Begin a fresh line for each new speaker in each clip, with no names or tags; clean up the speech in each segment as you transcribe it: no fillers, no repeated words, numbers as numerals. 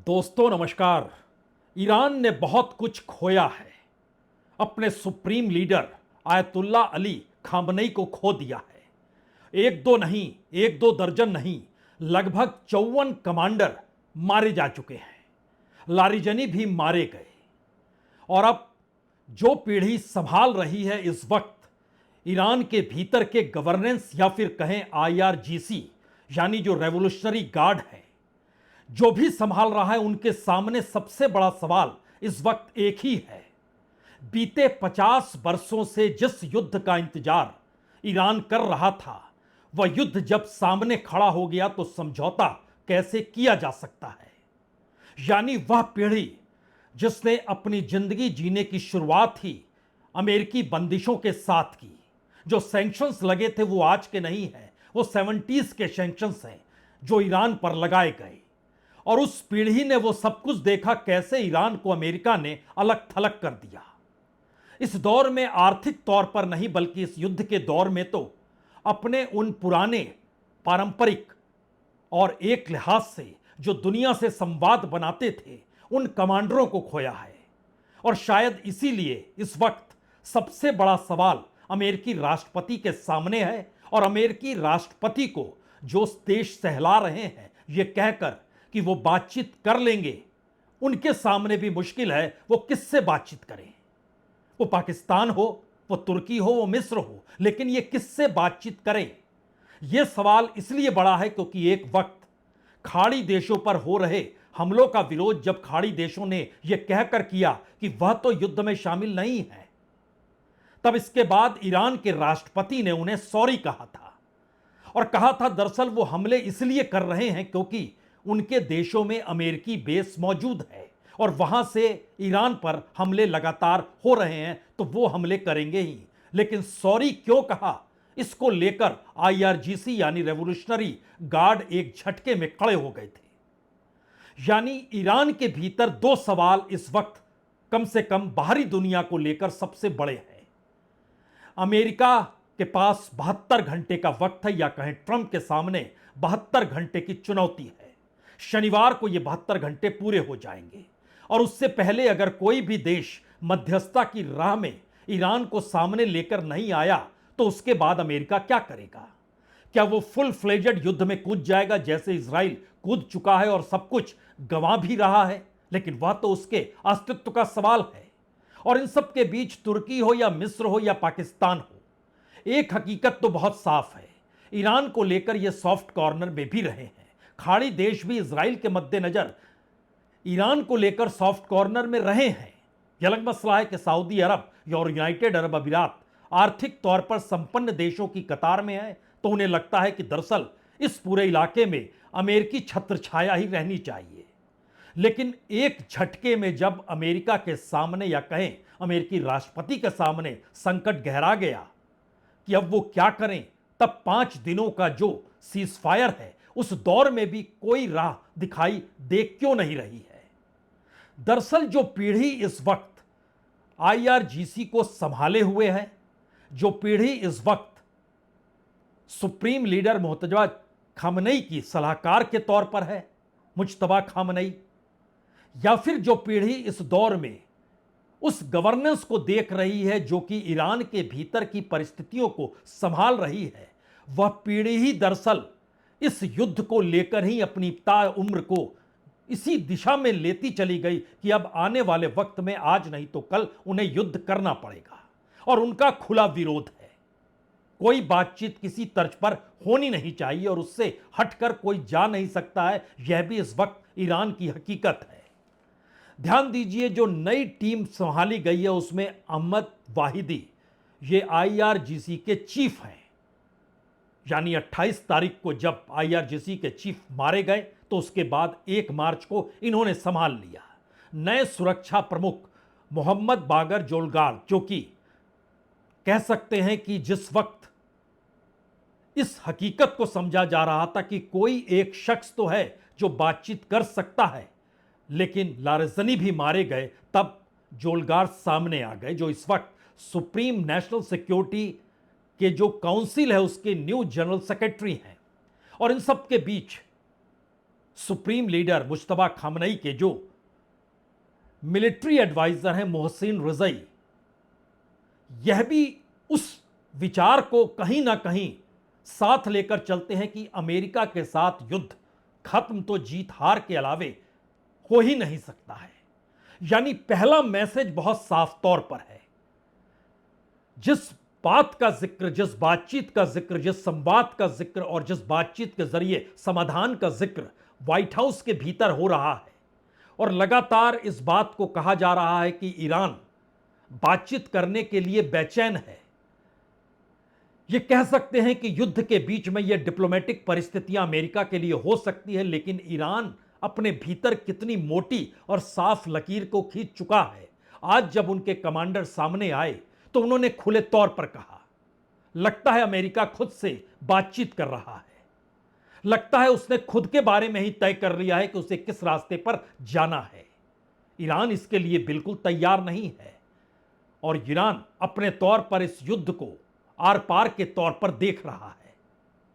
दोस्तों नमस्कार। ईरान ने बहुत कुछ खोया है। अपने supreme leader ayatollah Ali Khamenei को खो दिया है। एक दो नहीं, एक दो दर्जन नहीं, लगभग 54 कमांडर मारे जा चुके हैं। लारिजनी भी मारे गए। और अब जो पीढ़ी संभाल रही है इस वक्त ईरान के भीतर के गवर्नेंस या फिर कहें आईआरजीसी यानी जो रेवोल्यूशनरी गार्ड है, जो भी संभाल रहा है, उनके सामने सबसे बड़ा सवाल इस वक्त एक ही है। बीते 50 वर्षों से जिस युद्ध का इंतजार ईरान कर रहा था, वह युद्ध जब सामने खड़ा हो गया तो समझौता कैसे किया जा सकता है। यानी वह पीढ़ी जिसने अपनी जिंदगी जीने की शुरुआत ही अमेरिकी बंदिशों के साथ की। जो सैंक्शंस लगे थे वो आज के नहीं हैं, वो 70s के सैंक्शंस हैं जो ईरान पर लगाए गए। और उस पीढ़ी ने वो सब कुछ देखा, कैसे ईरान को अमेरिका ने अलग थलग कर दिया। इस दौर में आर्थिक तौर पर नहीं बल्कि इस युद्ध के दौर में तो अपने उन पुराने पारंपरिक और एक लिहाज से जो दुनिया से संवाद बनाते थे उन कमांडरों को खोया है। और शायद इसीलिए इस वक्त सबसे बड़ा सवाल अमेरिकी राष्ट्रपति के सामने है। और अमेरिकी राष्ट्रपति को जो देश सहला रहे हैं ये कहकर कि वो बातचीत कर लेंगे, उनके सामने भी मुश्किल है। वो किससे बातचीत करें? वो पाकिस्तान हो, वो तुर्की हो, वो मिस्र हो, लेकिन ये किससे बातचीत करें? ये सवाल इसलिए बड़ा है क्योंकि एक वक्त खाड़ी देशों पर हो रहे हमलों का विरोध जब खाड़ी देशों ने यह कहकर किया कि वह तो युद्ध में शामिल नहीं है, तब इसके बाद ईरान के राष्ट्रपति ने उन्हें सॉरी कहा था। और कहा था दरअसल वो हमले इसलिए कर रहे हैं क्योंकि उनके देशों में अमेरिकी बेस मौजूद है और वहां से ईरान पर हमले लगातार हो रहे हैं, तो वो हमले करेंगे ही। लेकिन सॉरी क्यों कहा, इसको लेकर आईआरजीसी यानी रेवोल्यूशनरी गार्ड एक झटके में खड़े हो गए थे। यानी ईरान के भीतर दो सवाल इस वक्त कम से कम बाहरी दुनिया को लेकर सबसे बड़े हैं। अमेरिका के पास 72 घंटे का वक्त है, या कहें ट्रंप के सामने 72 घंटे की चुनौती है। शनिवार को ये 72 घंटे पूरे हो जाएंगे और उससे पहले अगर कोई भी देश मध्यस्थता की राह में ईरान को सामने लेकर नहीं आया तो उसके बाद अमेरिका क्या करेगा? क्या वो फुल फ्लेजेड युद्ध में कूद जाएगा जैसे इजराइल कूद चुका है और सब कुछ गंवा भी रहा है? लेकिन वह तो उसके अस्तित्व का सवाल है। और इन सब के बीच तुर्की हो या मिस्र हो या पाकिस्तान हो, एक हकीकत तो बहुत साफ है, ईरान को लेकर ये सॉफ्ट कॉर्नर में भी रहे हैं। खाड़ी देश भी इजराइल के मद्देनजर ईरान को लेकर सॉफ्ट कॉर्नर में रहे हैं। यह अलग मसला है कि सऊदी अरब और यूनाइटेड अरब अमीरात आर्थिक तौर पर संपन्न देशों की कतार में है, तो उन्हें लगता है कि दरअसल इस पूरे इलाके में अमेरिकी छत्रछाया ही रहनी चाहिए। लेकिन एक झटके में जब अमेरिका के सामने या कहें अमेरिकी राष्ट्रपति के सामने संकट गहरा गया कि अब वो क्या करें, तब 5 दिनों का जो सीज फायर है उस दौर में भी कोई राह दिखाई दे क्यों नहीं रही है। दरअसल जो पीढ़ी इस वक्त आईआरजीसी को संभाले हुए है, जो पीढ़ी इस वक्त सुप्रीम लीडर मुर्तजा खामनेई की सलाहकार के तौर पर है, मुज्तबा खामनेई, या फिर जो पीढ़ी इस दौर में उस गवर्नेंस को देख रही है जो कि ईरान के भीतर की परिस्थितियों को संभाल रही है, वह पीढ़ी ही दरअसल इस युद्ध को लेकर ही अपनी ताय उम्र को इसी दिशा में लेती चली गई कि अब आने वाले वक्त में आज नहीं तो कल उन्हें युद्ध करना पड़ेगा। और उनका खुला विरोध है। कोई बातचीत किसी तर्ज पर होनी नहीं चाहिए और उससे हटकर कोई जा नहीं सकता है। यह भी इस वक्त ईरान की हकीकत है। ध्यान दीजिए, जो नई टीम संभाली गई है उसमें अहमद वाहिदी ये आईआरजीसी के चीफ हैं। यानी 28 तारीख को जब आईआरजीसी के चीफ मारे गए तो उसके बाद 1 मार्च को इन्होंने संभाल लिया। नए सुरक्षा प्रमुख मोहम्मद बागर जोलगार, जो कि कह सकते हैं कि जिस वक्त इस हकीकत को समझा जा रहा था कि कोई एक शख्स तो है जो बातचीत कर सकता है, लेकिन लारिजनी भी मारे गए, तब जोलगार सामने आ गए, जो इस वक्त सुप्रीम नेशनल सिक्योरिटी के जो काउंसिल है उसके न्यू जनरल सेक्रेटरी हैं। और इन सब के बीच सुप्रीम लीडर मुश्तबा खामनई के जो मिलिट्री एडवाइजर हैं मोहसिन रज़ई, यह भी उस विचार को कहीं ना कहीं साथ लेकर चलते हैं कि अमेरिका के साथ युद्ध खत्म तो जीत हार के अलावे हो ही नहीं सकता है। यानी पहला मैसेज बहुत साफ तौर पर है। जिस बात का जिक्र, जिस बातचीत का जिक्र, जिस संवाद का जिक्र और जिस बातचीत के जरिए समाधान का जिक्र व्हाइट हाउस के भीतर हो रहा है और लगातार इस बात को कहा जा रहा है कि ईरान बातचीत करने के लिए बेचैन है। यह कह सकते हैं कि युद्ध के बीच में यह डिप्लोमेटिक परिस्थितियां अमेरिका के लिए हो सकती है, लेकिन ईरान अपने भीतर कितनी मोटी और साफ लकीर को खींच चुका है। आज जब उनके कमांडर सामने आए तो उन्होंने खुले तौर पर कहा, लगता है अमेरिका खुद से बातचीत कर रहा है, लगता है उसने खुद के बारे में ही तय कर लिया है कि उसे किस रास्ते पर जाना है। ईरान इसके लिए बिल्कुल तैयार नहीं है और ईरान अपने तौर पर इस युद्ध को आर पार के तौर पर देख रहा है।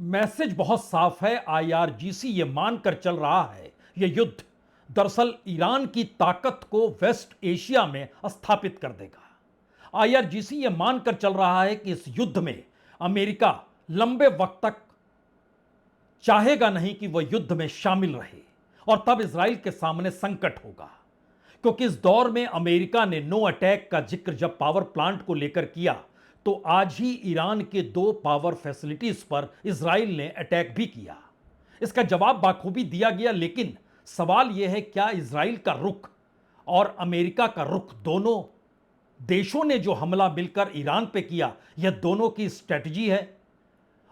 मैसेज बहुत साफ है। आईआरजीसी ये मानकर चल रहा है यह युद्ध दरअसल ईरान की ताकत को वेस्ट एशिया में स्थापित कर देगा। आईआरजीसी ये मानकर चल रहा है कि इस युद्ध में अमेरिका लंबे वक्त तक चाहेगा नहीं कि वह युद्ध में शामिल रहे और तब इजराइल के सामने संकट होगा, क्योंकि इस दौर में अमेरिका ने नो अटैक का जिक्र जब पावर प्लांट को लेकर किया तो आज ही ईरान के 2 पावर फैसिलिटीज पर इजराइल ने अटैक भी किया। इसका जवाब बाखूबी दिया गया, लेकिन सवाल यह है क्या इजराइल का रुख और अमेरिका का रुख, दोनों देशों ने जो हमला मिलकर ईरान पे किया, यह दोनों की स्ट्रेटजी है।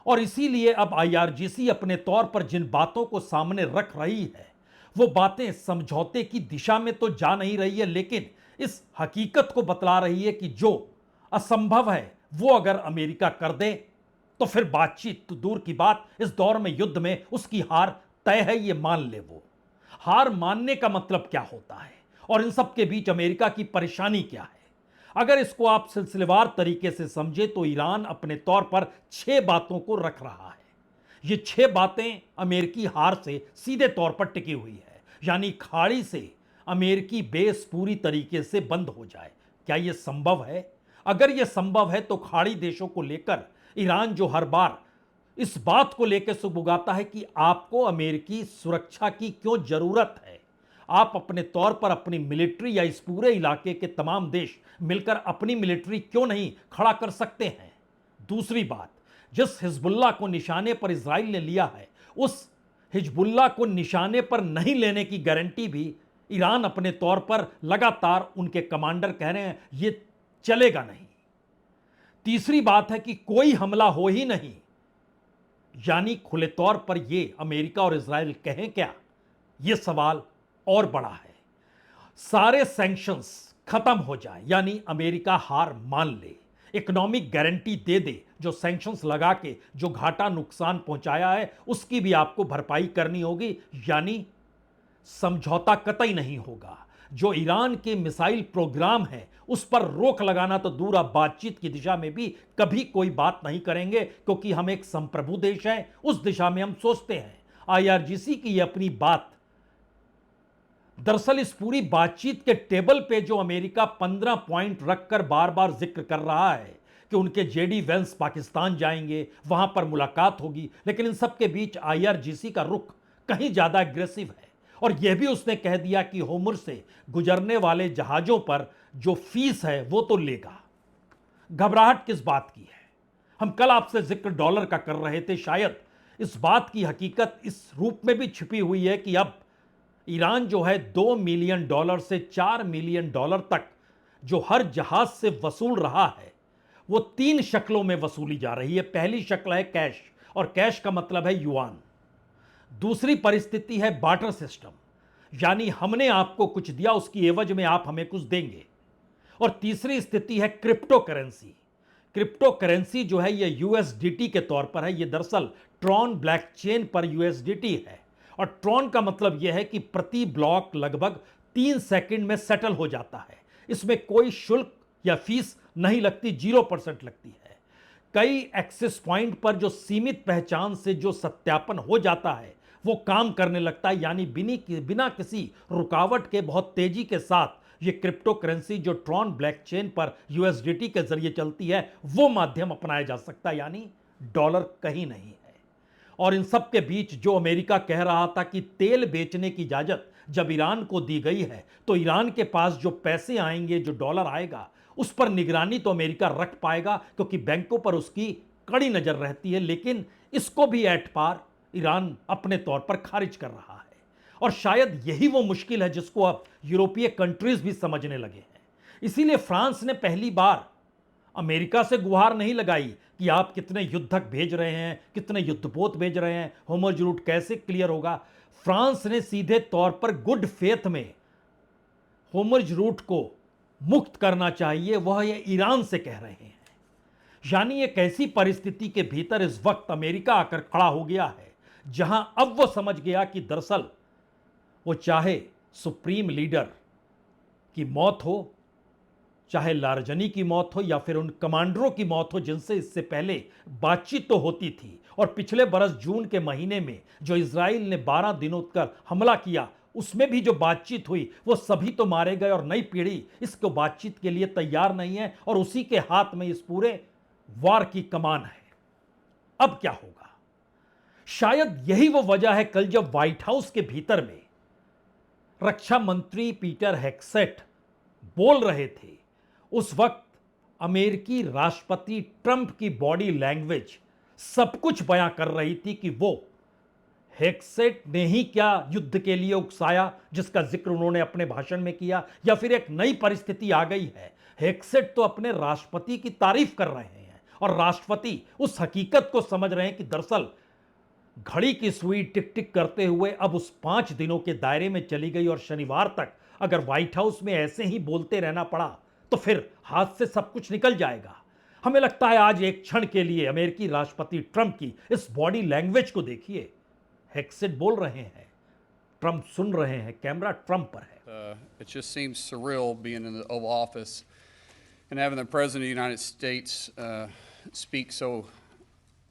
और इसीलिए अब आईआरजीसी अपने तौर पर जिन बातों को सामने रख रही है वो बातें समझौते की दिशा में तो जा नहीं रही है, लेकिन इस हकीकत को बतला रही है कि जो असंभव है वो अगर अमेरिका कर दे तो फिर बातचीत तो दूर की बात, इस दौर में युद्ध में उसकी हार तय है, ये मान ले। वो हार मानने का मतलब क्या होता है और इन सब के बीच अमेरिका की परेशानी क्या है, अगर इसको आप सिलसिलेवार तरीके से समझे तो ईरान अपने तौर पर 6 बातों को रख रहा है। ये 6 बातें अमेरिकी हार से सीधे तौर पर टिकी हुई है, यानी खाड़ी से अमेरिकी बेस पूरी तरीके से बंद हो जाए। क्या यह संभव है? अगर यह संभव है तो खाड़ी देशों को लेकर ईरान जो हर बार इस बात को लेकर सुबुगाता है कि आपको अमेरिकी सुरक्षा की क्यों जरूरत है, आप अपने तौर पर अपनी मिलिट्री या इस पूरे इलाके के तमाम देश मिलकर अपनी मिलिट्री क्यों नहीं खड़ा कर सकते हैं। दूसरी बात, जिस हिजबुल्लाह को निशाने पर इजराइल ने लिया है, उस हिजबुल्लाह को निशाने पर नहीं लेने की गारंटी भी ईरान अपने तौर पर लगातार उनके कमांडर कह रहे हैं ये चलेगा नहीं। तीसरी बात है कि कोई हमला हो ही नहीं, यानी खुले तौर पर ये अमेरिका और इजराइल कहें क्या, यह सवाल और बड़ा है। सारे सैंक्शंस खत्म हो जाए, यानी अमेरिका हार मान ले, इकोनॉमिक गारंटी दे दे, जो सैंक्शंस लगा के जो घाटा नुकसान पहुंचाया है उसकी भी आपको भरपाई करनी होगी, यानी समझौता कतई नहीं होगा। जो ईरान के मिसाइल प्रोग्राम है उस पर रोक लगाना तो दूर, अब बातचीत की दिशा में भी कभी कोई बात नहीं करेंगे, क्योंकि हम एक संप्रभु देश हैं, उस दिशा में हम सोचते हैं। आईआरजीसी की ये अपनी बात दरअसल इस पूरी बातचीत के टेबल पे जो अमेरिका 15 पॉइंट रखकर बार बार जिक्र कर रहा है कि उनके जेडी वेंस पाकिस्तान जाएंगे, वहां पर मुलाकात होगी, लेकिन इन सब के बीच आईआरजीसी का रुख कहीं ज्यादा एग्रेसिव है और यह भी उसने कह दिया कि होमुर से गुजरने वाले जहाजों पर जो फीस है वो तो लेगा। घबराहट किस बात की है? हम कल आपसे जिक्र डॉलर का कर रहे थे, शायद इस बात की हकीकत इस रूप में भी छिपी हुई है कि अब ईरान जो है $2 मिलियन से $4 मिलियन तक जो हर जहाज से वसूल रहा है वो 3 शक्लों में वसूली जा रही है। पहली शक्ल है कैश, और कैश का मतलब है युआन। दूसरी परिस्थिति है बार्टर सिस्टम, यानी हमने आपको कुछ दिया, उसकी एवज में आप हमें कुछ देंगे। और तीसरी स्थिति है क्रिप्टो करेंसी, क्रिप्टो करेंसी जो है ये यूएसडीटी के तौर पर है, ये दरअसल ट्रॉन ब्लॉकचेन पर यूएसडीटी है। और ट्रॉन का मतलब यह है कि प्रति ब्लॉक लगभग 3 सेकंड में सेटल हो जाता है। इसमें कोई शुल्क या फीस नहीं लगती, 0% लगती है। कई एक्सेस पॉइंट पर जो सीमित पहचान से जो सत्यापन हो जाता है वो काम करने लगता है, यानी बिना किसी रुकावट के बहुत तेजी के साथ ये क्रिप्टो करेंसी जो ट्रॉन ब्लॉकचेन पर यूएसडीटी के जरिए चलती है वो माध्यम अपनाया जा सकता है, यानी डॉलर कहीं नहीं है। और इन सब के बीच जो अमेरिका कह रहा था कि तेल बेचने की इजाजत जब ईरान को दी गई है तो ईरान के पास जो पैसे आएंगे, जो डॉलर आएगा, उस पर निगरानी तो अमेरिका रख पाएगा क्योंकि बैंकों पर उसकी कड़ी नजर रहती है। लेकिन इसको भी एट पार ईरान अपने तौर पर खारिज कर रहा है। और शायद यही वो मुश्किल है जिसको अब यूरोपीय कंट्रीज भी समझने लगे हैं। इसीलिए फ्रांस ने पहली बार अमेरिका से गुहार नहीं लगाई कि आप कितने युद्धक भेज रहे हैं, कितने युद्धपोत भेज रहे हैं, होर्मुज़ रूट कैसे क्लियर होगा। फ्रांस ने सीधे तौर पर गुड फेथ में होर्मुज़ रूट को मुक्त करना चाहिए, वह ये ईरान से कह रहे हैं। यानी एक ऐसी परिस्थिति के भीतर इस वक्त अमेरिका आकर खड़ा हो गया है जहां अब वो समझ गया कि दरअसल वो चाहे सुप्रीम लीडर की मौत हो, चाहे लारजनी की मौत हो या फिर उन कमांडरों की मौत हो जिनसे इससे पहले बातचीत तो होती थी। और पिछले बरस जून के महीने में जो इजराइल ने 12 दिनों तक हमला किया उसमें भी जो बातचीत हुई वो सभी तो मारे गए और नई पीढ़ी इसको बातचीत के लिए तैयार नहीं है और उसी के हाथ में इस पूरे वार की कमान है। अब क्या होगा? शायद यही वो वजह है कल जब व्हाइट हाउस के भीतर में रक्षा मंत्री पीटर हेग्सेट बोल रहे थे, उस वक्त अमेरिकी राष्ट्रपति ट्रंप की बॉडी लैंग्वेज सब कुछ बयां कर रही थी कि वो हेग्सेट ने ही क्या युद्ध के लिए उकसाया जिसका जिक्र उन्होंने अपने भाषण में किया, या फिर एक नई परिस्थिति आ गई है। हेग्सेट तो अपने राष्ट्रपति की तारीफ कर रहे हैं और राष्ट्रपति उस हकीकत को समझ रहे हैं कि दरअसल घड़ी की सुई टिक टिक करते हुए अब उस 5 दिनों के दायरे में चली गई और शनिवार तक अगर व्हाइट हाउस में ऐसे ही बोलते रहना पड़ा तो फिर हाथ से सब कुछ निकल जाएगा। हमें लगता है आज एक क्षण के लिए अमेरिकी राष्ट्रपति ट्रंप की इस बॉडी लैंग्वेज को देखिए। हेग्सेट बोल रहे हैं, ट्रंप सुन रहे हैं, कैमरा ट्रंप पर है।
It just seems surreal being in the Oval Office and having the President of the United States speak so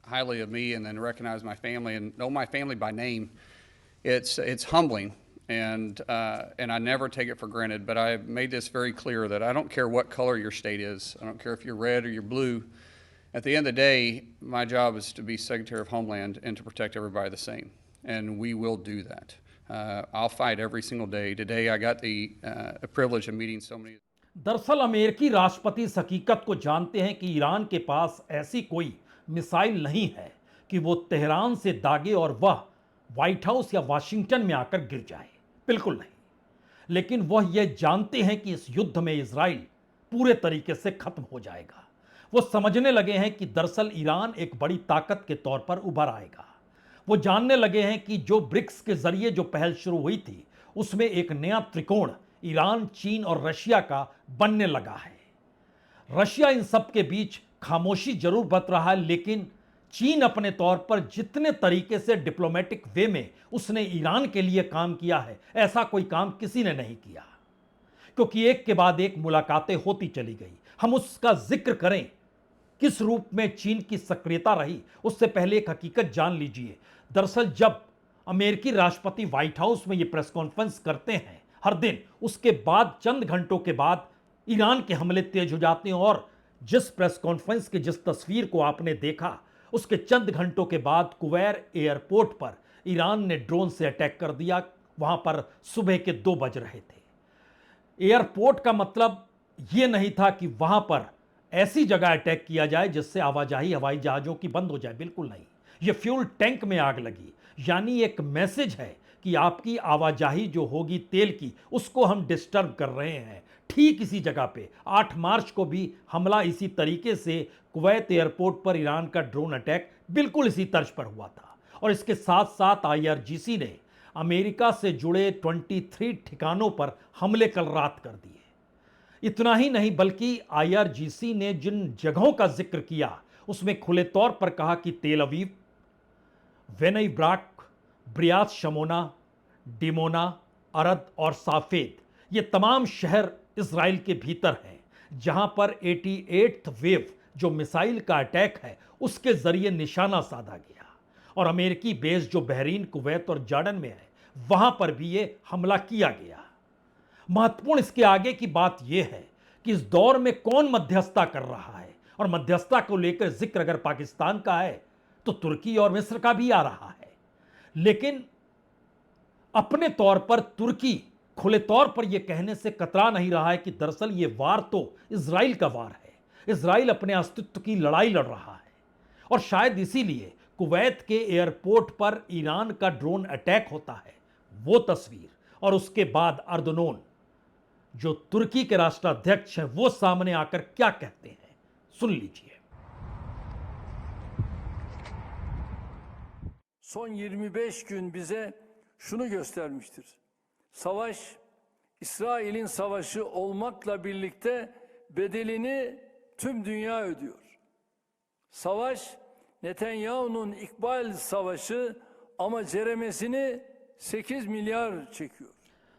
highly of me and then recognize my family and know my family by name. It's humbling, and I never take it for granted. But I made this very clear that I don't care what color your state is. I don't care if you're red or you're blue. At the end of the day, my job is to be Secretary of Homeland and to protect everybody the same, and we will do that. I'll fight every single day. Today, I got the privilege of meeting so many.
दरअसल अमेरिकी राष्ट्रपति इस हकीकत को जानते हैं कि Iran के पास ऐसी कोई मिसाइल नहीं है कि वो तेहरान से दागे और वह व्हाइट हाउस या वाशिंगटन में आकर गिर जाए, बिल्कुल नहीं। लेकिन वह यह जानते हैं कि इस युद्ध में इजराइल पूरे तरीके से खत्म हो जाएगा। वो समझने लगे हैं कि दरअसल ईरान एक बड़ी ताकत के तौर पर उभर आएगा। वो जानने लगे हैं कि जो ब्रिक्स के जरिए जो पहल शुरू हुई थी उसमें एक नया त्रिकोण ईरान, चीन और रशिया का बनने लगा है। रशिया इन सब के बीच खामोशी जरूर बरत रहा है, लेकिन चीन अपने तौर पर जितने तरीके से डिप्लोमेटिक वे में उसने ईरान के लिए काम किया है, ऐसा कोई काम किसी ने नहीं किया, क्योंकि एक के बाद एक मुलाकातें होती चली गई। हम उसका जिक्र करें किस रूप में चीन की सक्रियता रही, उससे पहले एक हकीकत जान लीजिए। दरअसल जब अमेरिकी राष्ट्रपति व्हाइट हाउस में ये प्रेस कॉन्फ्रेंस करते हैं हर दिन, उसके बाद चंद घंटों के बाद ईरान के हमले तेज हो जाते हैं और जिस प्रेस कॉन्फ्रेंस की जिस तस्वीर को आपने देखा उसके चंद घंटों के बाद कुवैत एयरपोर्ट पर ईरान ने ड्रोन से अटैक कर दिया। वहां पर सुबह के 2 बज रहे थे। एयरपोर्ट का मतलब यह नहीं था कि वहां पर ऐसी जगह अटैक किया जाए जिससे आवाजाही हवाई जहाजों की बंद हो जाए, बिल्कुल नहीं। यह फ्यूल टैंक में आग लगी, यानी एक मैसेज है कि आपकी आवाजाही जो होगी तेल की, उसको हम डिस्टर्ब कर रहे हैं। ठीक इसी जगह पे 8 मार्च को भी हमला इसी तरीके से कुवैत एयरपोर्ट पर ईरान का ड्रोन अटैक बिल्कुल इसी तर्ज पर हुआ था। और इसके साथ साथ IRGC ने अमेरिका से जुड़े 23 ठिकानों पर हमले कल रात कर दिए। इतना ही नहीं बल्कि आईआरजीसी ने जिन जगहों का जिक्र किया उसमें खुले तौर पर कहा कि Tel Aviv, Bnei Brak, Kiryat Shmona, Dimona, Arad और साफेद, ये तमाम शहर इजराइल के भीतर हैं, जहां पर 88th वेव जो मिसाइल का अटैक है उसके जरिए निशाना साधा गया। और अमेरिकी बेस जो बहरीन, कुवैत और जॉर्डन में है, वहां पर भी ये हमला किया गया। महत्वपूर्ण इसके आगे की बात यह है कि इस दौर में कौन मध्यस्थता कर रहा है, और मध्यस्थता को लेकर जिक्र अगर पाकिस्तान का है तो तुर्की और मिस्र का भी आ रहा है। लेकिन अपने तौर पर तुर्की खुले तौर पर यह कहने से कतरा नहीं रहा है कि दरअसल यह वार तो इजराइल का वार है, इजराइल अपने अस्तित्व की लड़ाई लड़ रहा है। और शायद इसीलिए कुवैत के एयरपोर्ट पर ईरान का ड्रोन अटैक होता है, वो तस्वीर, और उसके बाद अर्दोगन जो तुर्की के राष्ट्राध्यक्ष हैं वो सामने आकर क्या कहते हैं, सुन लीजिए।
Son 25 gün bize şunu göstermiştir. Savaş, İsrail'in savaşı olmakla birlikte bedelini tüm dünya ödüyor. Savaş, Netanyahu'nun İkbal Savaşı ama ceremesini 8 milyar çekiyor.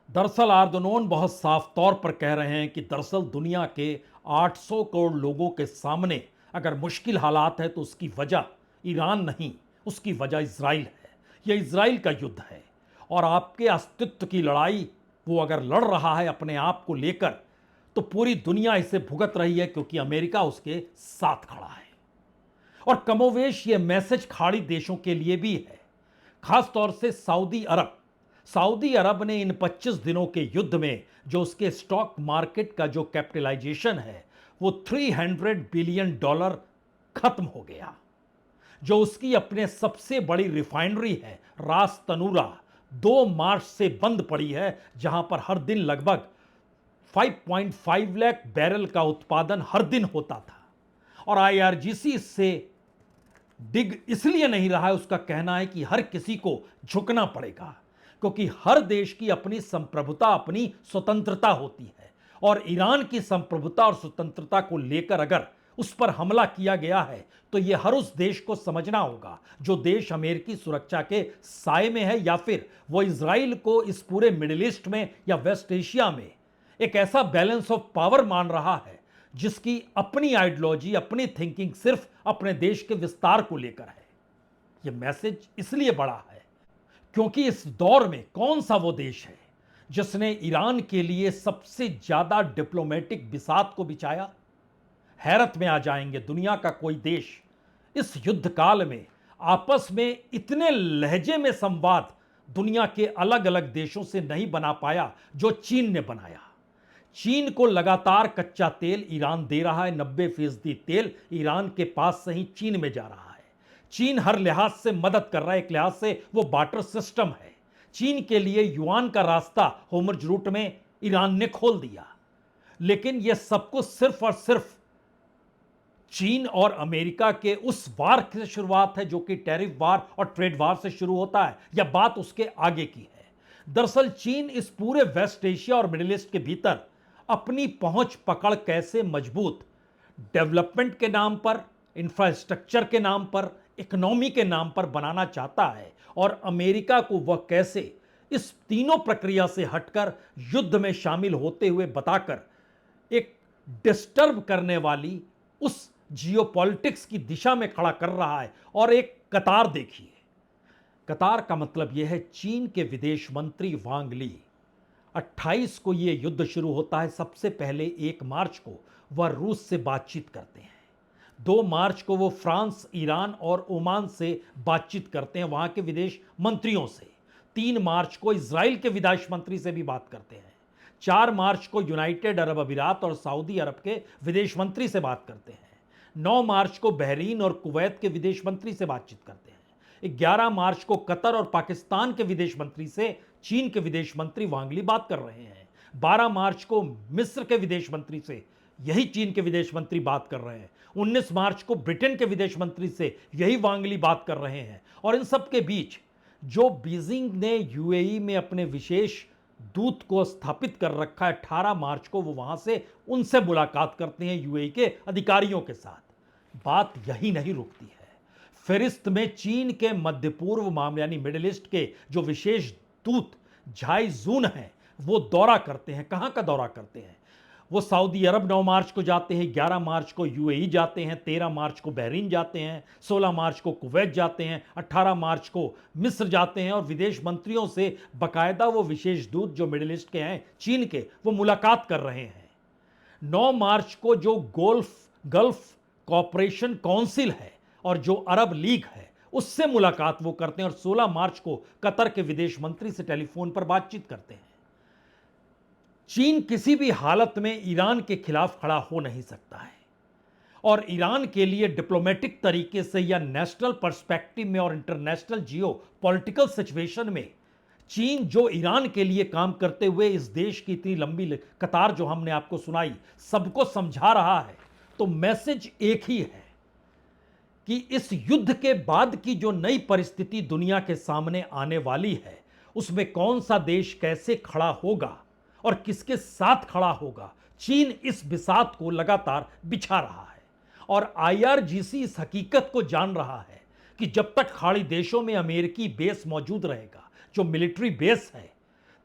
दरअसल अर्दोगन बहुत साफ तौर पर कह रहे हैं कि दरअसल दुनिया के 800 करोड़ लोगों के सामने अगर मुश्किल हालात है तो उसकी वजह ईरान नहीं, उसकी वजह इजराइल है। यह इजराइल का युद्ध है और आपके अस्तित्व की लड़ाई वो अगर लड़ रहा है अपने आप को लेकर तो पूरी दुनिया इसे भुगत रही है, क्योंकि अमेरिका उसके साथ खड़ा है। और कमोवेश ये मैसेज खाड़ी देशों के लिए भी है, खास तौर से सऊदी अरब ने इन 25 दिनों के युद्ध में जो उसके स्टॉक मार्केट का जो कैपिटलाइजेशन है वो $300 बिलियन खत्म हो गया। जो उसकी अपने सबसे बड़ी रिफाइनरी है रास तनूरा 2 मार्च से बंद पड़ी है, जहां पर हर दिन लगभग 5.5 लाख बैरल का उत्पादन हर दिन होता था। और आईआरजीसी इससे डिग इसलिए नहीं रहा है, उसका कहना है कि हर किसी को झुकना पड़ेगा, क्योंकि हर देश की अपनी संप्रभुता, अपनी स्वतंत्रता होती है। और ईरान की संप्रभुता और स्वतंत्रता को लेकर अगर उस पर हमला किया गया है तो यह हर उस देश को समझना होगा जो देश अमेरिकी सुरक्षा के साए में है, या फिर वो इजराइल को इस पूरे मिडिल ईस्ट में या वेस्ट एशिया में एक ऐसा बैलेंस ऑफ पावर मान रहा है जिसकी अपनी आइडियोलॉजी, अपनी थिंकिंग सिर्फ अपने देश के विस्तार को लेकर है। यह मैसेज इसलिए बड़ा है क्योंकि इस दौर में कौन सा वो देश है जिसने ईरान के लिए सबसे ज्यादा डिप्लोमेटिक बिसात को बिछाया। हैरत में आ जाएंगे दुनिया का कोई देश इस युद्ध काल में आपस में इतने लहजे में संवाद दुनिया के अलग अलग देशों से नहीं बना पाया जो चीन ने बनाया। चीन को लगातार कच्चा तेल ईरान दे रहा है, 90% तेल ईरान के पास से ही चीन में जा रहा है। चीन हर लिहाज से मदद कर रहा है, एक लिहाज से वो बार्टर सिस्टम है। चीन के लिए युआन का रास्ता होर्मुज रूट में ईरान ने खोल दिया। लेकिन यह सब कुछ सिर्फ और सिर्फ चीन और अमेरिका के उस वार से शुरुआत है जो कि टैरिफ वार और ट्रेड वार से शुरू होता है, या बात उसके आगे की है। दरअसल चीन इस पूरे वेस्ट एशिया और मिडिल ईस्ट के भीतर अपनी पहुंच पकड़ कैसे मजबूत डेवलपमेंट के नाम पर, इंफ्रास्ट्रक्चर के नाम पर, इकोनॉमी के नाम पर बनाना चाहता है, और अमेरिका को वह कैसे इस तीनों प्रक्रिया से हटकर युद्ध में शामिल होते हुए बताकर एक डिस्टर्ब करने वाली उस जियोपॉलिटिक्स की दिशा में खड़ा कर रहा है। और एक कतार देखिए, कतार का मतलब यह है चीन के विदेश मंत्री वांग ली। 28 को यह युद्ध शुरू होता है, सबसे पहले 1 मार्च को वह रूस से बातचीत करते हैं, 2 मार्च को वो फ्रांस, ईरान और ओमान से बातचीत करते हैं वहां के विदेश मंत्रियों से, 3 मार्च को इजराइल के विदेश मंत्री से भी बात करते हैं, 4 मार्च को यूनाइटेड अरब अमीरात और सऊदी अरब के विदेश मंत्री से बात करते हैं, 9 मार्च को बहरीन और कुवैत के विदेश मंत्री से बातचीत करते हैं, 11 मार्च को कतर और पाकिस्तान के विदेश मंत्री से चीन के विदेश मंत्री वांग ली बात कर रहे हैं, 12 मार्च को मिस्र के विदेश मंत्री से यही चीन के विदेश मंत्री बात कर रहे हैं, 19 मार्च को ब्रिटेन के विदेश मंत्री से यही वांग ली बात कर रहे हैं। और इन सब के बीच जो बीजिंग ने यूएई में अपने विशेष दूत को स्थापित कर रखा है। 18 मार्च को वो वहां से उनसे मुलाकात करते हैं यूएई के अधिकारियों के साथ। बात यही नहीं रुकती है। फेरिस्त में चीन के मध्य पूर्व मामले यानी मिडिल ईस्ट के जो विशेष दूत झाई जून हैं वो दौरा करते हैं। कहां का दौरा करते हैं? वो सऊदी अरब 9 मार्च को जाते हैं, 11 मार्च को यूएई जाते हैं, 13 मार्च को बहरीन जाते हैं, 16 मार्च को कुवैत जाते हैं, 18 मार्च को मिस्र जाते हैं और विदेश मंत्रियों से बकायदा वो विशेष दूत जो मिडिल ईस्ट के हैं, चीन के, वो मुलाकात कर रहे हैं। 9 मार्च को जो गल्फ कॉपरेशन काउंसिल है और जो अरब लीग है उससे मुलाकात वो करते हैं और 16 मार्च को कतर के विदेश मंत्री से टेलीफोन पर बातचीत करते हैं। चीन किसी भी हालत में ईरान के खिलाफ खड़ा हो नहीं सकता है और ईरान के लिए डिप्लोमेटिक तरीके से या नेशनल पर्सपेक्टिव में और इंटरनेशनल जियो पॉलिटिकल सिचुएशन में चीन जो ईरान के लिए काम करते हुए इस देश की इतनी लंबी कतार जो हमने आपको सुनाई सबको समझा रहा है, तो मैसेज एक ही है कि इस युद्ध के बाद की जो नई परिस्थिति दुनिया के सामने आने वाली है उसमें कौन सा देश कैसे खड़ा होगा और किसके साथ खड़ा होगा, चीन इस बिसात को लगातार बिछा रहा है। और आईआरजीसी इस हकीकत को जान रहा है कि जब तक खाड़ी देशों में अमेरिकी बेस मौजूद रहेगा, जो मिलिट्री बेस है,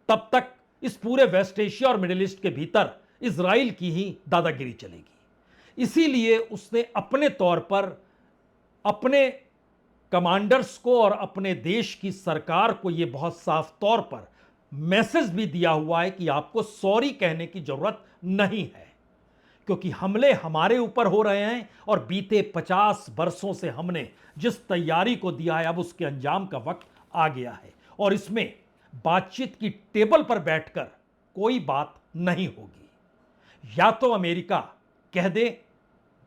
तब तक इस पूरे वेस्ट एशिया और मिडिल ईस्ट के भीतर इजराइल की ही दादागिरी चलेगी। इसीलिए उसने अपने तौर पर अपने कमांडर्स को और अपने देश की सरकार को यह बहुत साफ तौर पर मैसेज भी दिया हुआ है कि आपको सॉरी कहने की जरूरत नहीं है, क्योंकि हमले हमारे ऊपर हो रहे हैं और बीते 50 वर्षों से हमने जिस तैयारी को दिया है अब उसके अंजाम का वक्त आ गया है और इसमें बातचीत की टेबल पर बैठकर कोई बात नहीं होगी। या तो अमेरिका कह दे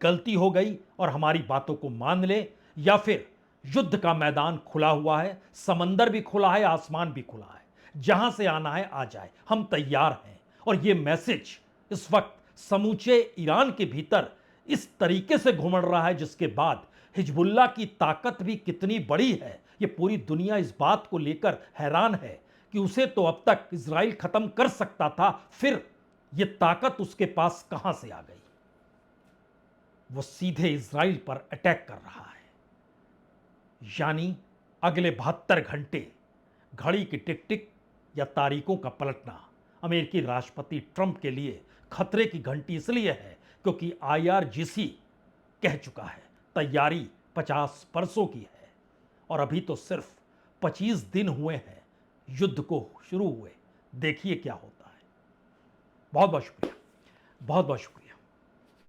गलती हो गई और हमारी बातों को मान ले, या फिर युद्ध का मैदान खुला हुआ है, समंदर भी खुला है, आसमान भी खुला है, जहां से आना है आ जाए, हम तैयार हैं। और यह मैसेज इस वक्त समूचे ईरान के भीतर इस तरीके से घुमड़ रहा है जिसके बाद हिजबुल्लाह की ताकत भी कितनी बड़ी है ये पूरी दुनिया इस बात को लेकर हैरान है कि उसे तो अब तक इजराइल खत्म कर सकता था, फिर यह ताकत उसके पास कहां से आ गई। वो सीधे इजराइल पर अटैक कर रहा है। यानी अगले 72 घंटे घड़ी की टिक टिक या तारीखों का पलटना अमेरिकी राष्ट्रपति ट्रंप के लिए खतरे की घंटी इसलिए है क्योंकि आईआरजीसी कह चुका है तैयारी 50 वर्षों की है और अभी तो सिर्फ 25 दिन हुए हैं युद्ध को शुरू हुए। देखिए क्या होता है। बहुत बहुत शुक्रिया, बहुत बहुत शुक्रिया।